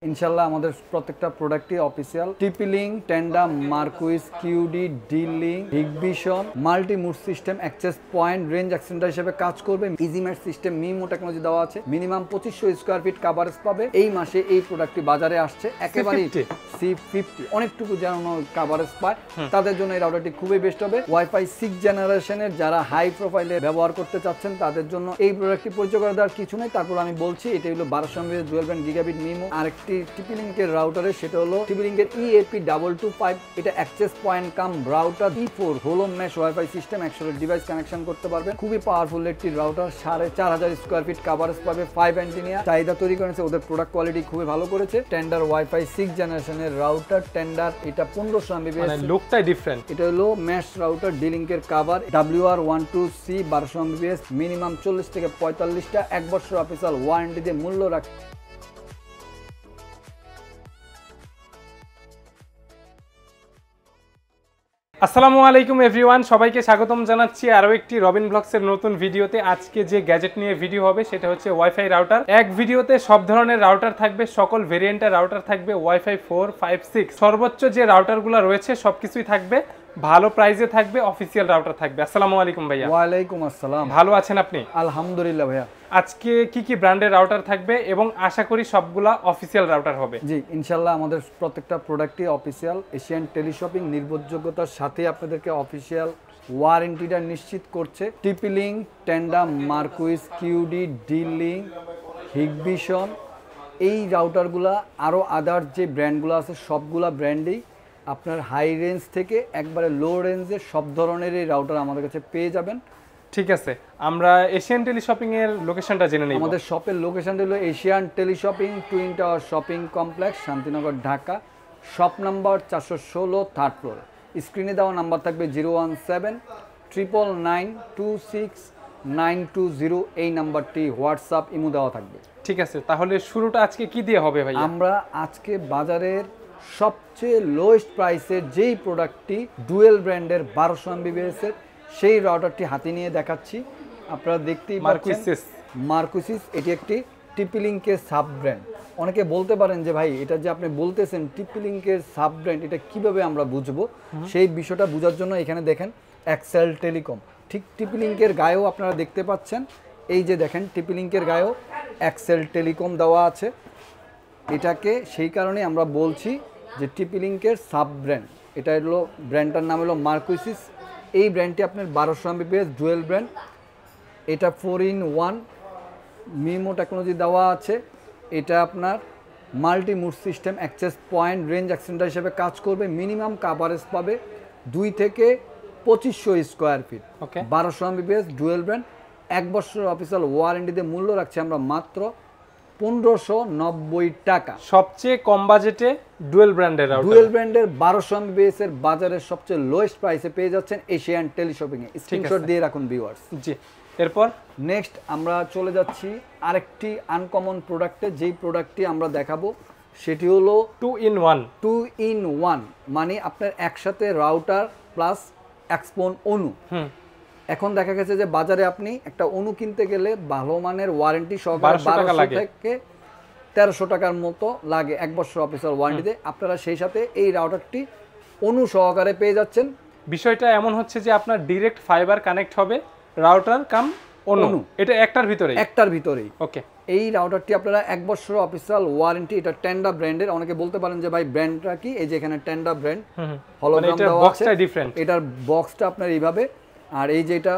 ইনশাল্লাহ আমাদের প্রত্যেকটা প্রোডাক্টই official. TP Link, Tenda, Mercusys, Cudy, D Link, Hikvision, multi mode system, access point, range extender হিসেবে কাজ করবে। ইজিম্যাট সিস্টেম, মিমো টেকনোলজি দেওয়া আছে। মিনিমাম 2500 স্কোয়ার ফিট কাভারেজ পাবে। এই মাসে এই প্রোডাক্টটি বাজারে আসছে একেবারে C50 অনেকটুকু যেন কাভারেজ পায়, তাদের জন্য এই রাউটারটি খুবই বেস্ট হবে। ওয়াইফাই 6 জেনারেশনের যারা হাই প্রোফাইলে ব্যবহার করতে চাচ্ছেন তাদের জন্য এই প্রোডাক্টটি পরিচয় করে দেওয়ার কিছু নেই। তারপর আমি বলছি এটা হলো 1200 MB dual band gigabit MIMO. আরেকটি টিপি-লিঙ্কের রাউটারে সেটা হলো টিপি-লিঙ্কের EAP225। এটা access point cum router E4 হোলো mesh wifi system, 100 device connection করতে পারবেন। খুবই পাওয়ারফুল একটি রাউটার, 4500 স্কোয়ার ফিট কাভারেজ পাবে। 5 এঞ্জিনিয়ার চাহিদা তৈরি করেছে, ওদের প্রোডাক্ট কোয়ালিটি খুবই ভালো করেছে। টেন্ডার ওয়াইফাই 6 জেনারেশনের রাউটার টেন্ডার, এটা 1500 MB, মানে লুকটাই ডিফারেন্ট। এটা হলো মেশ রাউটার, ডি-লিঙ্কের কভার, WR12C 1200 MB, মিনিমাম 40 থেকে 45টা, 1 বছর অফিসিয়াল ওয়ারেন্টি দিয়ে মূল্য রাখে। আসসালামু আলাইকুম এভরিওয়ান, সবাইকে স্বাগতম জানাচ্ছি আরও একটি রবিন ব্লগসের নতুন ভিডিওতে। আজকে যে গ্যাজেট নিয়ে ভিডিও হবে সেটা হচ্ছে ওয়াইফাই রাউটার। এক ভিডিওতে সব ধরনের রাউটার থাকবে, সকল ভেরিয়েন্টের রাউটার থাকবে, ওয়াইফাই 4, 5, 6 সর্বোচ্চ যে রাউটারগুলো রয়েছে সবকিছুই থাকবে, ভালো প্রাইসে থাকবে, অফিসিয়াল রাউটার থাকবে। আসসালামু আলাইকুম ভাইয়া। ওয়ালাইকুম আসসালাম। ভালো আছেন আপনি? আলহামদুলিল্লাহ ভাইয়া। আজকে কি কি ব্র্যান্ডের রাউটার থাকবে এবং আশা করি সবগুলা অফিসিয়াল রাউটার হবে? জি ইনশাল্লাহ আমাদের প্রত্যেকটা প্রোডাক্টই অফিসিয়াল। এশিয়ান টেলিশপিং নির্ভরযোগ্যতার সাথে আপনাদেরকে অফিসিয়াল ওয়ারেন্টিটা নিশ্চিত করছে। TP Link, Tenda, Mercusys, Cudy, D Link, Hikvision, এই রাউটারগুলা আরও আদার যে ব্র্যান্ডগুলো আছে সবগুলা ব্র্যান্ডেই আপনার হাই রেঞ্জ থেকে একবারে লো রেঞ্জের সব ধরনের এই রাউটার আমাদের কাছে পেয়ে যাবেন। ঠিক আছে, আমরা এশিয়ান টেলিশপিং এর লোকেশনটা জেনে নেব। আমাদের শপের লোকেশনটা হলো Asian teleshopping, twin tower shopping complex, Shantinagar, Dhaka. Shop number 416, 3rd floor. স্ক্রিনে দেওয়া নাম্বার থাকবে 01799269220। এই নাম্বারটি হোয়াটসঅ্যাপ, ইমো দেওয়া থাকবে। ঠিক আছে, তাহলে শুরুটা আজকে কি দিয়ে হবে ভাই? আমরা আজকে বাজারের সবচেয়ে লোয়েস্ট প্রাইসের যেই প্রোডাক্টটি ডুয়েল ব্র্যান্ডের 1200 MBPS এর সেই রাউটারটি হাতে নিয়ে দেখাচ্ছি। আপনারা দেখতেই পাচ্ছেন মার্কুইস। এটি একটি টিপি-লিঙ্কের সাব ব্র্যান্ড। অনেকে বলতে পারেন যে ভাই এটা যে আপনি বলতেছেন টিপি-লিঙ্কের সাব ব্র্যান্ড, এটা কিভাবে আমরা বুঝবো? সেই বিষয়টা বোঝার জন্য এখানে দেখেন এক্সেল টেলিকম, ঠিক টিপি-লিঙ্কের গায়েও আপনারা দেখতে পাচ্ছেন, এই যে দেখেন টিপি-লিঙ্কের গায়েও এক্সেল টেলিকম দেওয়া আছে। এটাকে সেই কারণে আমরা বলছি যে টিপি-লিঙ্কের সাব ব্র্যান্ড। এটা হলো ব্র্যান্ডটার নাম হলো মার্কুইস। এই ব্র্যান্ডটি আপনার 1200 MBPS ডুয়েল ব্র্যান্ড। এটা 4-in-1 মিমো টেকনোলজি দেওয়া আছে। এটা আপনার multi mode system, access point, range extender হিসেবে কাজ করবে। মিনিমাম কাভারেজ পাবে 2 থেকে 2500 square feet. 1200 MBPS dual band, 1 বছর অফিসিয়াল ওয়ারেন্টিতে মূল্য রাখছে আমরা মাত্র 1590 টাকা। সবচেয়ে কম বাজেটে ডুয়েল ব্র্যান্ডের রাউটার, ডুয়েল ব্র্যান্ডের 1200 MBPS এর বাজারের সবচেয়ে লোয়েস্ট প্রাইসে পেয়ে যাচ্ছেন এশিয়ান টেলিশপিং এ। স্ক্রিনশট দিয়ে রাখুন ভিউয়ার্স। জি, এরপর নেক্সট আমরা চলে যাচ্ছি আরেকটি আনকমন প্রোডাক্টে। যেই প্রোডাক্টটি আমরা দেখাবো সেটি হলো 2-in-1, মানে আপনার একসাথে রাউটার প্লাস এক্সপোন অনু। এখন দেখা গেছে যে বাজারে আপনি একটা অনু কিনতে গেলে ভালো মানের ওয়ারেন্টি সহকারে 1200 থেকে 1300 টাকার মতো লাগে 1 বছর অফিসিয়াল ওয়ারেন্টিতে। আপনারা সেই সাথে এই রাউটারটি অনু সহকারে পেয়ে যাচ্ছেন। বিষয়টা এমন হচ্ছে যে আপনার ডাইরেক্ট ফাইবার কানেক্ট হবে রাউটার কাম অনু, এটা একটার ভিতরেই। ওকে, এই রাউটারটি আপনারা 1 বছর অফিসিয়াল ওয়ারেন্টি। এটা টেন্ডা ব্র্যান্ডের। অনেকে বলতে পারেন যে ভাই ব্র্যান্ডটা কি? এই যে এখানে টেন্ডা ব্র্যান্ড হলোগ্রাম দেওয়া আছে। এটার বক্সটা আপনার এইভাবে, আর এই যে এটা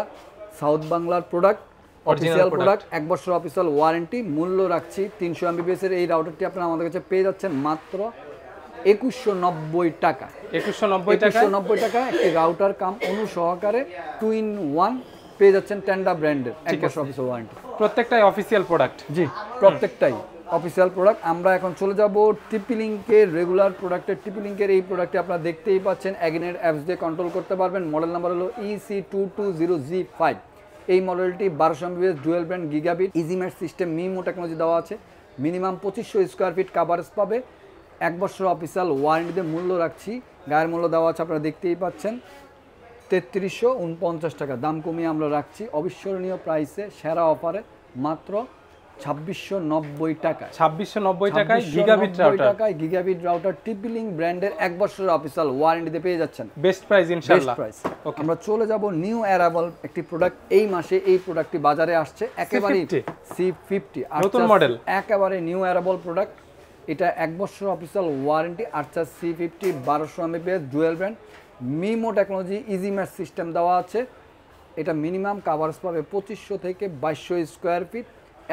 সাউথ বাংলার প্রোডাক্ট, অফিসিয়াল প্রোডাক্ট, 1 বছর অফিসিয়াল ওয়ারেন্টি। মূল্য রাখছি 300 MBPS এর এই রাউটারটি আপনারা আমাদের কাছে পেয়ে যাচ্ছেন মাত্র 2190 টাকা। 2190 টাকা একটি রাউটার কাম অনু সহকারে 2-in-1 পেয়ে যাচ্ছেন টেন্ডা ব্র্যান্ডের 1 বছর অফিসিয়াল ওয়ারেন্টি। প্রত্যেকটাই অফিসিয়াল প্রোডাক্ট। জি, প্রত্যেকটাই অফিসিয়াল প্রোডাক্ট। আমরা এখন চলে যাব টিপি-লিঙ্কের রেগুলার প্রোডাক্টের। টিপি-লিঙ্কের এই প্রোডাক্টে আপনারা দেখতেই পাচ্ছেন অ্যাগনেট অ্যাপস দিয়ে কন্ট্রোল করতে পারবেন। মডেল নাম্বার হলো EC220G5। এই মডেলটি 1200 MBPS dual brand gigabit, EasyMesh system, MIMO technology দেওয়া আছে। মিনিমাম 2500 স্কোয়ার ফিট কাভারেজ পাবে। 1 বছর অফিসিয়াল ওয়ারেন্টিতে মূল্য রাখছি। গায়ের মূল্য দেওয়া আছে, আপনারা দেখতেই পাচ্ছেন 3349 টাকা। দাম কমিয়ে আমরা রাখছি অবিস্মরণীয় প্রাইসে, সেরা অফারে মাত্র 2690 টাকায়। 2690 টাকায় গিগাবিট রাউটার। টাকায় গিগাবিট রাউটার TP-Link ব্র্যান্ডের 1 বছরের অফিশিয়াল ওয়ারেন্টিতে পেয়ে যাচ্ছেন। বেস্ট প্রাইস ইনশাআল্লাহ। ওকে, আমরা চলে যাব নিউ অ্যারাইভাল একটি প্রোডাক্ট। এই মাসে এই প্রোডাক্টটি বাজারে আসছে, একেবারে C50 নতুন মডেল, একেবারে নিউ অ্যারাইভাল প্রোডাক্ট। এটা 1 বছরের অফিশিয়াল ওয়ারেন্টি। আচ্ছা, C50 1200 Mbps dual band, MIMO technology easy mesh system দেওয়া আছে। এটা মিনিমাম কাভারেজ পাবে 2500 থেকে 2200 স্কোয়ার ফিট।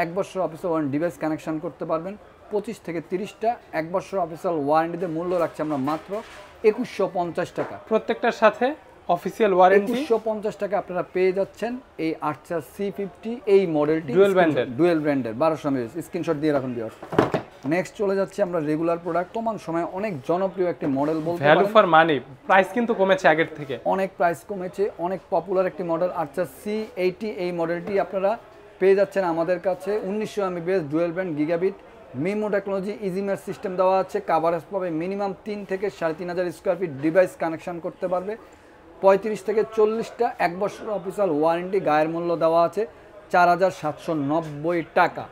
1 বছর অফিসিয়াল ওয়ারেন্টি, ডিভাইস কানেকশন করতে পারবেন 25 থেকে 30টা। 1 বছর অফিসিয়াল ওয়ারেন্টিতে মূল্য রাখছি আমরা মাত্র 2150 টাকা। প্রত্যেকটার সাথে অফিসিয়াল ওয়ারেন্টি 2150 টাকা আপনারা পেয়ে যাচ্ছেন এই আর্চার C50 এই মডেলটি ডুয়েল ব্র্যান্ডের 1200 mAh। স্ক্রিনশট দিয়ে রাখুন ভিউয়ার্স। নেক্সট চলে যাচ্ছে আমরা রেগুলার প্রোডাক্ট, বর্তমান সময় অনেক জনপ্রিয় একটি মডেল বলতে পারেন। ভ্যালু ফর মানি, প্রাইস কিন্তু কমেছে আগের থেকে, অনেক প্রাইস কমেছে, অনেক পপুলার একটি মডেল আর্চার C80। এই মডেলটি আপনারা পেয়ে যাচ্ছেন আমাদের কাছে 1900 Mbps dual brand gigabit, MIMO technology easy mesh system দেওয়া আছে। কাভারেজ পাবে মিনিমাম 3 থেকে 3500 স্কোয়ার ফিট, ডিভাইস কানেকশন করতে পারবে 35 থেকে 40টা। 1 বছর অফিসিয়াল ওয়ারেন্টি, গায়ের মূল্য দেওয়া আছে 4790 টাকা।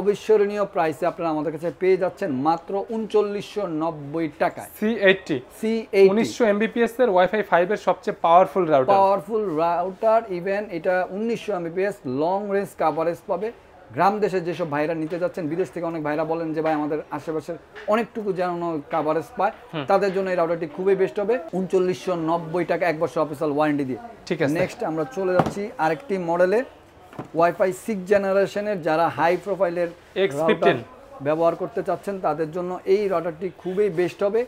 অবিস্মরণীয় প্রাইসে আপনারা আমাদের কাছে পেয়ে যাচ্ছেন মাত্র 3990 টাকায়। C80 1900 Mbps এর ওয়াইফাই 5 এর সবচেয়ে পাওয়ারফুল রাউটার। ইভেন এটা 1900 Mbps লং রেঞ্জ কাভারেজ পাবে। গ্রাম দেশে যেসব ভাইরা নিতে যাচ্ছেন, বিদেশ থেকে অনেক ভাইরা বলেন যে ভাই আমাদের আশেপাশের অনেকটুকু যেন কাভারেজ পায়, তাদের জন্য এই রাউটারটি খুবই বেস্ট হবে 3990 টাকা 1 বছর অফিসিয়াল ওয়ারেন্টি দিয়ে। ঠিক আছে, নেক্সট আমরা চলে যাচ্ছি আরেকটি মডেলে, ওয়াইফাই 6 জেনারেশনের যারা হাই প্রোফাইলের X15 ব্যবহার করতে চাচ্ছেন তাদের জন্য এই রাউটারটি খুবই বেস্ট হবে।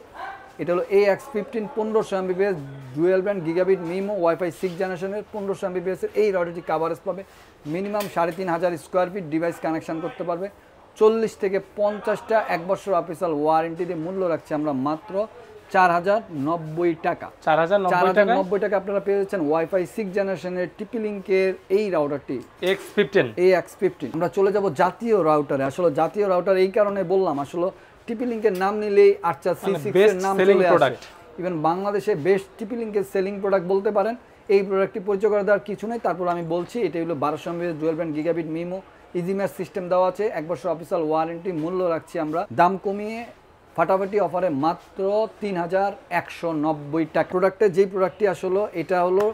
এটা হলো AX15 1500 Mbps dual brand gigabit MIMO wifi 6 জেনারেশনের 1500 Mbps এর এই রাউটারটি কাভারেজ পাবে minimum 3500 square feet, device connection করতে পারবে 40 থেকে 50টা। 1 বছর অফিসিয়াল ওয়ারেন্টি দিয়ে মূল্য রাখছি আমরা মাত্র 4090 টাকা। 4090 টাকা আপনারা পেয়ে যাচ্ছেন ওয়াইফাই 6 জেনারেশনের TP-Link-এর এই রাউটারটি AX15। আমরা চলে যাব জাতীয় রাউটারে। আসলে জাতীয় রাউটার এই কারণে বললাম, আসলে TP-Link-এর নাম নিলেই আর্চার C6 এর নাম চলে আসে। ইভেন বাংলাদেশে বেস্ট TP-Link-এর সেলিং প্রোডাক্ট বলতে পারেন। এই প্রোডাক্টটি পরিচয় করে দেওয়ার কিছু নেই, তারপর আমি বলছি এটা হলো 1200 Mbps dual brand gigabit MIMO easy mesh system দেওয়া আছে। 1 বছর অফিসিয়াল ওয়ারেন্টি, মূল্য রাখছি আমরা দাম কমিয়ে ফাটাফাটি অফারে মাত্র 3190 টাকা। প্রোডাক্টের যেই প্রোডাক্টটি আসলে এটা হলো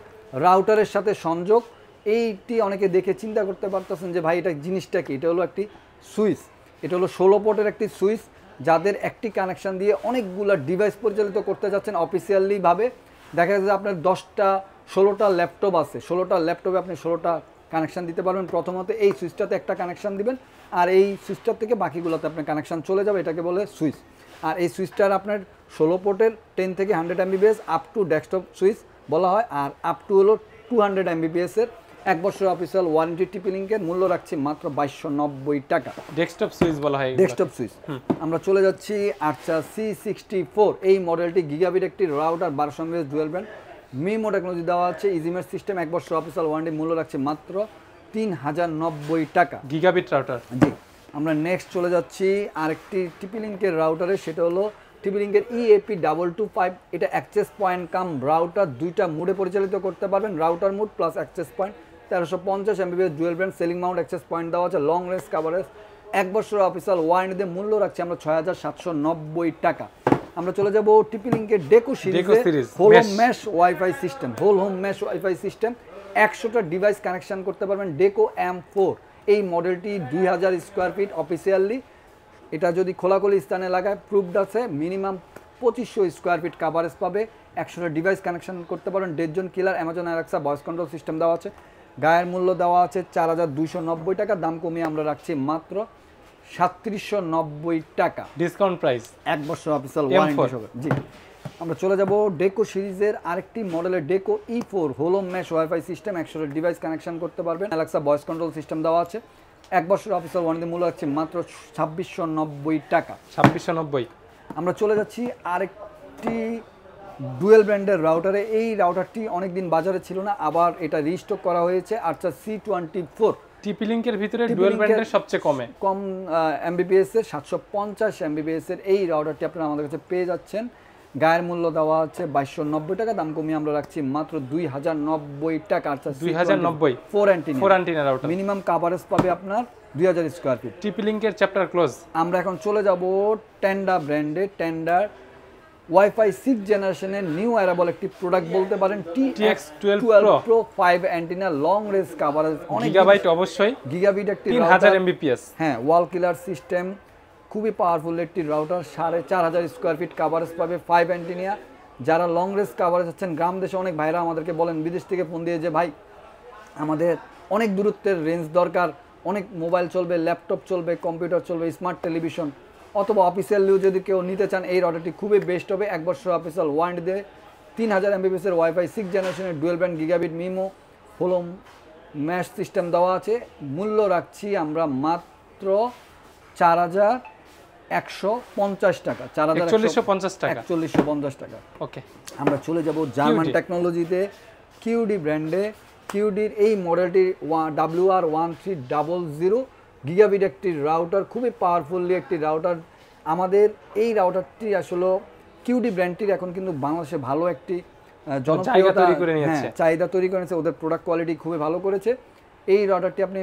রাউটারের সাথে সংযোগ। এইটি অনেকে দেখে চিন্তা করতে পারতেছেন যে ভাই এটা জিনিসটা কি। এটা হলো একটি সুইচ, এটা হলো 16 পোর্টের একটি সুইচ, যাদের একটি কানেকশন দিয়ে অনেকগুলো ডিভাইস পরিচালিত করতে যাচ্ছেন অফিসিয়ালি ভাবে। দেখা যাচ্ছে আপনার 10টা 16টা ল্যাপটপ আছে, 16টা ল্যাপটপে আপনি 16টা কানেকশন দিতে পারবেন। প্রথমত এই সুইচটাতে একটা কানেকশন দিবেন, আর এই সুইচটার থেকে বাকিগুলোতে আপনার কানেকশন চলে যাবে, এটাকে বলে সুইচ। আর এই সুইচটার আপনার 16 পোর্টের 10 থেকে 100 Mbps up to desktop switch বলা হয়, আর আপ টু হলো 200 Mbps এর 1 বছর অফিসিয়াল ওয়ারেন্টি TP-Link-এর মূল্য রাখছি মাত্র 2290 টাকা। ডেস্কটপ সুইচ বলা হয়, ডেস্কটপ সুইচ। আমরা চলে যাচ্ছি আর্চার C64 এই মডেলটি গিগাবিট একটি router 1200 Mbps dual band MIMO technology দেওয়া আছে ইজি ম্যাচ সিস্টেম। 1 বছর অফিসিয়াল ওয়ারেন্টি, মূল্য রাখছি মাত্র 3090 টাকা গিগাবিট রাউটার। জি, আমরা নেক্সট চলে যাচ্ছি আরেকটি TP-Link-এর রাউটারে, সেটা হলো TP-Link-এর EAP225। এটা অ্যাক্সেস পয়েন্ট কাম রাউটার, দুইটা মোডে পরিচালিত করতে পারবেন, router mode plus access point. 1350 Mbps dual brand selling Mount access point দেওয়া আছে, লং রেঞ্জ কাভারেজ। 1 বছর অফিসিয়াল ওয়ারেন্টি দিয়ে মূল্য রাখছি আমরা 6790 টাকা। আমরা চলে যাব TP-Link-এর ডেকো সিরিজের whole home mesh wifi system. Whole home mesh wifi system 100টা ডিভাইস কানেকশন করতে পারবেন। ডেকো M4 এই মডেলটি 2000 স্কোয়ার ফিট অফিসিয়ালি। এটা যদি খোলাখুলি স্থানে লাগায় প্রুফড আছে, মিনিমাম 2500 স্কোয়ার ফিট কাভারেজ পাবে। 100টা ডিভাইস কানেকশন করতে পারেন। Dead zone killer Amazon Alexa voice control system দেওয়া আছে। গায়ের মূল্য দেওয়া আছে 4290 টাকা, দাম কমিয়ে আমরা রাখছি মাত্র 3790 টাকা ডিসকাউন্ট প্রাইস। 1 বছর অফিসিয়াল ওয়ারেন্টি হবে। জি, আমরা চলে যাব ডেকো সিরিজের আরেকটি মডেলের Deco E4 whole home mesh wifi system. 100টা ডিভাইস কানেকশন করতে পারবেন, অ্যালেক্সা ভয়েস কন্ট্রোল সিস্টেম দেওয়া আছে। 1 বছর অফিসিয়াল ওয়ারেন্টি, মূল্য আছে মাত্র 2690 টাকা। 2690। আমরা চলে যাচ্ছি আরেকটি ডুয়েল ব্র্যান্ডের রাউটারে। এই রাউটারটি অনেকদিন বাজারে ছিল না, আবার এটা রিস্টক করা হয়েছে আর্চার C24। TP-Link-এর ভিতরে ডুয়েল ব্র্যান্ডের সবচেয়ে কম Mbps এর 750 Mbps এর এই রাউটারটি আপনারা আমাদের কাছে পেয়ে যাচ্ছেন গায়ের মূল্য দেওয়া হচ্ছে 2290 টাকা, দাম কমিয়ে আমরা রাখছি মাত্র 2090 টাকা। 2090 4 অ্যান্টিনা রাউটার। মিনিমাম কভারেজ পাবে আপনার 2000 স্কয়ার ফিট। টিপি লিংকের চ্যাপ্টার ক্লোজ। আমরা এখন চলে যাব টেন্ডার ব্র্যান্ডে। টেন্ডার ওয়াইফাই 6 জেনারেশনের নিউ অ্যারাবল একটি প্রোডাক্ট বলতে পারেন, TX12 Pro 5 antenna, long range coverage, অনেক গিগাবাইট, অবশ্যই গিগাবিট একটি 3000 mbps। হ্যাঁ, ওয়াল কিলার সিস্টেম, খুবই পাওয়ারফুল একটি রাউটার। 4500 স্কয়ার ফিট কভারেজ পাবে, 5 অ্যান্টিনা। যারা লং রেঞ্জ কভারেজ আছেন, গ্রাম দেশে অনেক ভাইরা আমাদেরকে বলেন বিদেশ থেকে ফোন দিয়ে যে ভাই আমাদের অনেক দূরত্বের রেঞ্জ দরকার, অনেক মোবাইল চলবে, ল্যাপটপ চলবে, কম্পিউটার চলবে, স্মার্ট টেলিভিশন অথবা অফিসিয়াল নিউ যদি কেউ নিতে চান, এই রাউটারটি খুবই বেস্ট হবে। 1 বছর অফিসিয়াল ওয়ারেন্টি দিয়ে 3000 mbps এর ওয়াইফাই 6 জেনারেশনের ডুয়েল ব্যান্ড গিগাবিট মিমো হলো ম্যাশ সিস্টেম দেওয়া আছে। মূল্য রাখছি আমরা মাত্র 4150 টাকা। 4150 টাকা। 4150 টাকা। ওকে, আমরা চলে যাব জার্মান টেকনোলজিতে, কিউডি ব্র্যান্ডে। কিউডির এই মডেলটি WR1300 গিগাবিট একটি রাউটার, খুবই পাওয়ারফুলি একটি রাউটার। আমাদের এই রাউটারটি আসলে কিউডি ব্র্যান্ডটির এখন কিন্তু বাংলাদেশে ভালো একটি জনপ্রিয়তা তৈরি করে নিয়েছে, চাহিদা তৈরি করেছে, ওদের প্রোডাক্ট কোয়ালিটি খুবই ভালো করেছে। এই রাউটারটি আপনি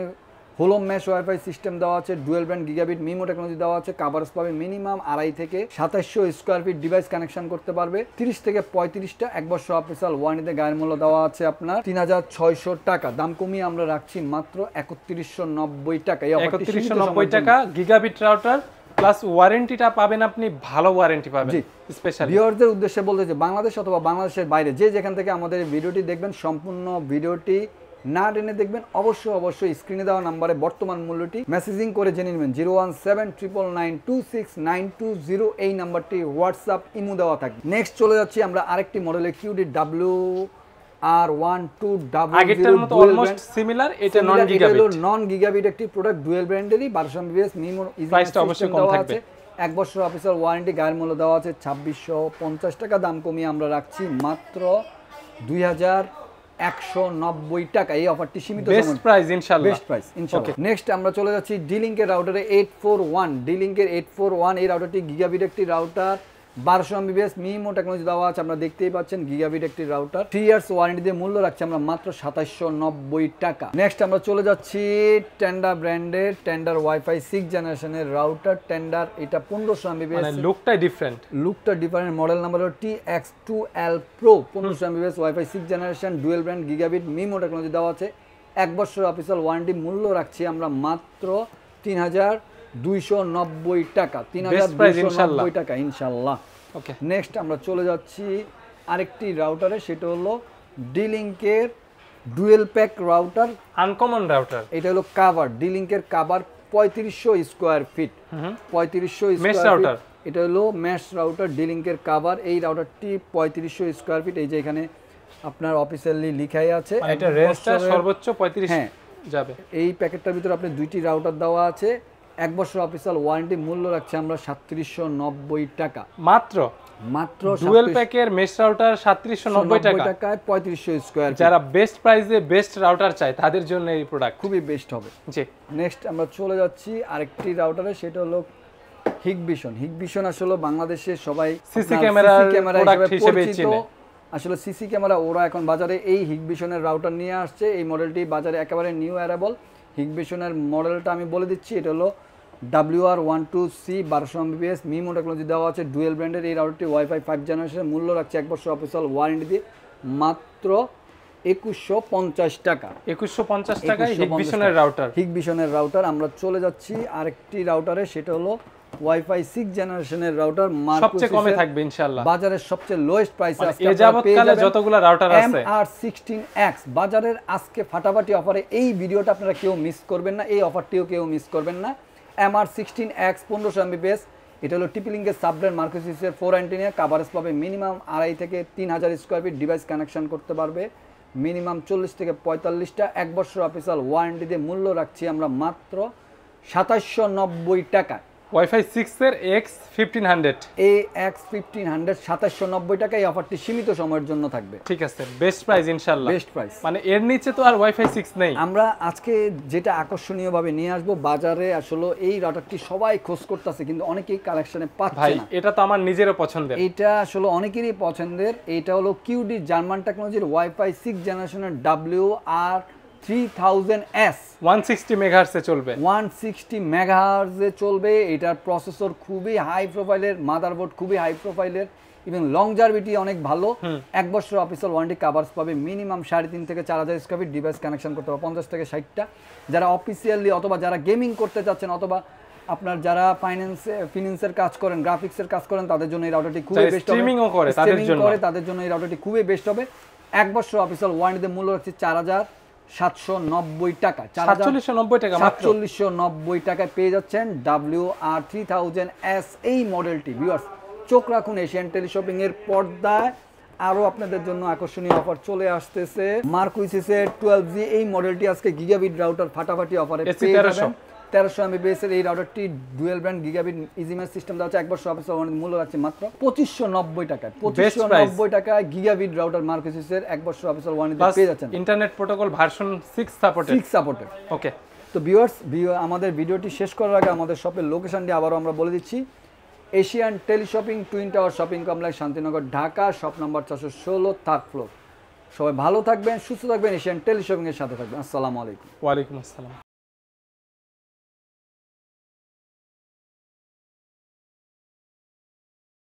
হোলো ম্যাশ ওয়াইফাই সিস্টেম দেওয়া আছে, dual band gigabit MIMO technology দেওয়া আছে, কভারেজ পাবে মিনিমাম 2.5 থেকে 2700 স্কয়ার ফিট, ডিভাইস কানেকশন করতে পারবে 30 থেকে 35টা। 1 বছর অফিসিয়াল ওয়ারেন্টিতে গায়ের মূল্য দেওয়া আছে আপনার 3600 টাকা। দাম কমিয়ে আমরা রাখছি মাত্র 3190 টাকা। এই অফারটি 3190 টাকা গিগাবিট রাউটার প্লাস ওয়ারেন্টিটা পাবেন আপনি, ভালো ওয়ারেন্টি পাবেন। স্পেশালি ভিউয়ারদের উদ্দেশ্যে বলতে যে বাংলাদেশ অথবা বাংলাদেশের বাইরে যে যেখান থেকে আমাদের ভিডিওটি দেখবেন, সম্পূর্ণ ভিডিওটি না টেনে দেখবেন। অবশ্যই স্ক্রিনে দেওয়া নাম্বারে বর্তমান মূল্যটি মেসেজিং করে জেনে নেবেন। 01799926920 এই নাম্বারটি হোয়াটসঅ্যাপ ইমো দেওয়া থাকবে। নেক্সট চলে যাচ্ছি আমরা আরেকটি মডেলের কিউডি WR1200 আগেরটার মতো অলমোস্ট সিমিলার। এটা নন গিগাবিট একটি প্রোডাক্ট, ডুয়েল ব্র্যান্ডেরই 1200 mbps মিমো। প্রাইসটা অবশ্যই কম থাকবে। 1 বছর অফিসিয়াল ওয়ারেন্টি, গায়ের মূল্য দেওয়া আছে 2650 টাকা। দাম কমিয়ে আমরা রাখছি মাত্র 2190 টাকা। এই অফারটি সীমিত সময়, বেস্ট প্রাইস ইনশাআল্লাহ, বেস্ট প্রাইস ইনশাআল্লাহ। নেক্সট আমরা চলে যাচ্ছি ডি-লিংকের রাউটারে 841। ডি-লিংকের 841 এই রাউটারটি গিগাবিট একটি রাউটার, 1200 mbps মিমো টেকনোলজি দেওয়া আছে, আপনারা দেখতেই পাচ্ছেন গিগাবিট একটি রাউটার। 3 ইয়ার্স ওয়ারেন্টি দিয়ে মূল্য রাখছি আমরা মাত্র 2790 টাকা। নেক্সট আমরা চলে যাচ্ছি টেন্ডার ব্র্যান্ডের টেন্ডার ওয়াইফাই 6 জেনারেশনের রাউটার। টেন্ডার এটা 1500 mbps, মানে লুকটাই ডিফারেন্ট, মডেল নাম্বার হলো TX2L Pro 1500 mbps wifi 6 generation, dual brand gigabit MIMO technology দেওয়া আছে। 1 বছর অফিসিয়াল ওয়ারেন্টি, মূল্য রাখছি আমরা মাত্র 3290 টাকা। 3290 টাকা ইনশাআল্লাহ। ওকে, নেক্সট আমরা চলে যাচ্ছি আরেকটি রাউটারে, সেটা হলো ডি-লিংকের dual pack router, uncommon router. এটা হলো কাভার, ডি-লিংকের Covr 3500 square feet, 3500 mesh square router. এটা হলো ম্যাশ রাউটার, ডি-লিংকের কাভার। এই রাউটারটি 3500 স্কয়ার ফিট, এই যে এখানে আপনার অফিসিয়ালি লেখাই আছে। এটা রেঞ্জটা সর্বোচ্চ 35 হ্যাঁ যাবে। এই প্যাকেটটার ভিতরে আপনি 2টি রাউটার দেওয়া আছে। 1 বছর অফিসিয়াল ওয়ারেন্টি, মূল্য রাখছে আমরা 3790 টাকা। মাত্র ডুয়েল প্যাকের মেশ রাউটার 3790 টাকায় 3500 স্কয়ার। যারা বেস্ট প্রাইসে বেস্ট রাউটার চায় তাদের জন্য এই প্রোডাক্ট খুবই বেস্ট হবে। জি, নেক্সট আমরা চলে যাচ্ছি আরেকটি রাউটারে, সেটা হলো হিগভিশন। হিগভিশন আসলে বাংলাদেশে সবাই সিসি ক্যামেরা প্রোডাক্ট হিসেবে চিনে। আসলে সিসি ক্যামেরা ওরা এখন বাজারে এই হিগভিশনের রাউটার নিয়ে আসছে। এই মডেলটি বাজারে একেবারে নিউ অ্যারাবল। হিগভিশনের মডেলটা আমি বলে দিচ্ছি, এটা হলো WR12C 1200 mbps মিমো টেকনোলজি দেওয়া আছে, ডুয়েল ব্র্যান্ডের। এই রাউটারটি ওয়াইফাই 5 জেনারেশনের, মূল্য রাখছে 1 বছর অফিসিয়াল ওয়ারেন্টি দিয়ে মাত্র 2150 টাকা। 2150 টাকায় হিগভিশনের রাউটার। হিগভিশনের রাউটার। আমরা চলে যাচ্ছি আরেকটি রাউটারে, সেটা হলো ওয়াইফাই 6 জেনারেশনের রাউটার, সবচেয়ে কমে থাকবে ইনশাআল্লাহ। বাজারের সবচেয়ে লোয়েস্ট প্রাইসে আজকে এই যাবতকালে যতগুলো রাউটার আছে MR16X বাজারের আজকে ফাটাফাটি অফারে। এই ভিডিওটা আপনারা কেউ মিস করবেন না, এই অফারটিও কেউ মিস করবেন না। MR16X 1500 mbps, এটা হলো টিপি-লিংকের সাবব্র্যান্ড মার্কোসিসের 4 অ্যান্টিনা, কভারেজ পাবে মিনিমাম 2.5 থেকে 3000 স্কয়ার ফিট, ডিভাইস কানেকশন করতে পারবে মিনিমাম 40 থেকে 45টা। 1 বছর অফিসিয়াল ওয়ারেন্টি দিয়ে মূল্য রাখছি আমরা মাত্র 2790 টাকা। ওয়াইফাই 6 এর X1500 এই X1500 2790 টাকা, এই অফারটি সীমিত সময়ের জন্য থাকবে। ঠিক আছে, বেস্ট প্রাইস ইনশাআল্লাহ, বেস্ট প্রাইস। মানে এর নিচে তো আর ওয়াইফাই 6 নেই। আমরা আজকে যেটা আকর্ষণীয় ভাবে নিয়ে আসবো, বাজারে আসলে এই রাউটারটি সবাই খোঁজ করতেছে কিন্তু অনেকেই কালেকশনে পাচ্ছে ভাই না। এটা তো আমার নিজেরও পছন্দের। এটা আসলে অনেকেরই পছন্দের। এটা হলো কিউডি জার্মান টেকনোলজির ওয়াইফাই 6 জেনারেশনের WR3000S 160 মেগাহার্টজে চলবে। 160 মেগাহার্টজে চলবে। এটার প্রসেসর খুবই হাই প্রোফাইলের, মাদারবোর্ড খুবই হাই প্রোফাইলের এবং লংজারভিটি অনেক ভালো। 1 বছর অফিসিয়াল ওয়ারেন্টি কাভারস পাবে। মিনিমাম 3.5 থেকে 4000 স্কোয়ার ফিট ডিভাইস কানেকশন করতে হবে, 50 থেকে 60টা। যারা অফিসিয়ালি অথবা যারা গেমিং করতে চাচ্ছেন অথবা আপনার যারা ফিনান্সের কাজ করেন, গ্রাফিক্সের কাজ করেন, তাদের জন্য এই রাউটারটি খুবই বেস্ট হবে। স্ট্রিমিংও করে তাদের জন্য এই রাউটারটি খুবই বেস্ট হবে। 1 বছর অফিসিয়াল ওয়ারেন্টিতে মূল্য রাখছে 4790 টাকা। 4790 টাকা মাত্র। 4790 টাকায় পেয়ে যাচ্ছেন WR3000S এই মডেলটি। ভিউয়ার্স চোখ রাখুন এশিয়ান টেলিশপিং এর পর্দায়। আরো আপনাদের জন্য আকর্ষণীয় অফার চলে আসতেছে। মার্কুইসিসের 12G এই মডেলটি আজকে গিগাবিট রাউটার ফাটাফাটি অফারে পেয়ে যাবেন। 1300 MBps এর এই রাউটারটি ডুয়েল ব্র্যান্ড গিগাবিট ইজিমেজ সিস্টেম দেওয়া আছে। 1 বছর অফিসিয়াল ওয়ারেন্টি মূল্য রাখছে মাত্র 2590 টাকায়। 2590 টাকায় গিগাবিট রাউটার মার্কুইসিসের 1 বছর অফিসিয়াল ওয়ারেন্টি পেয়ে যাচ্ছেন। Internet protocol version 6 supported. Okay, তো ভিউয়ার্স আমাদের ভিডিওটি শেষ করার আগে আমাদের শপের লোকেশনটি আবারও আমরা বলে দিচ্ছি। Asian teleshopping, twin tower shopping complex, Shantinagar, Dhaka, shop number 416, 3rd floor. সবাই ভালো থাকবেন, সুস্থ থাকবেন, এশিয়ান টেলিশপিং এর সাথে থাকবেন। আসসালামু আলাইকুম। ওয়ালাইকুম আসসালাম।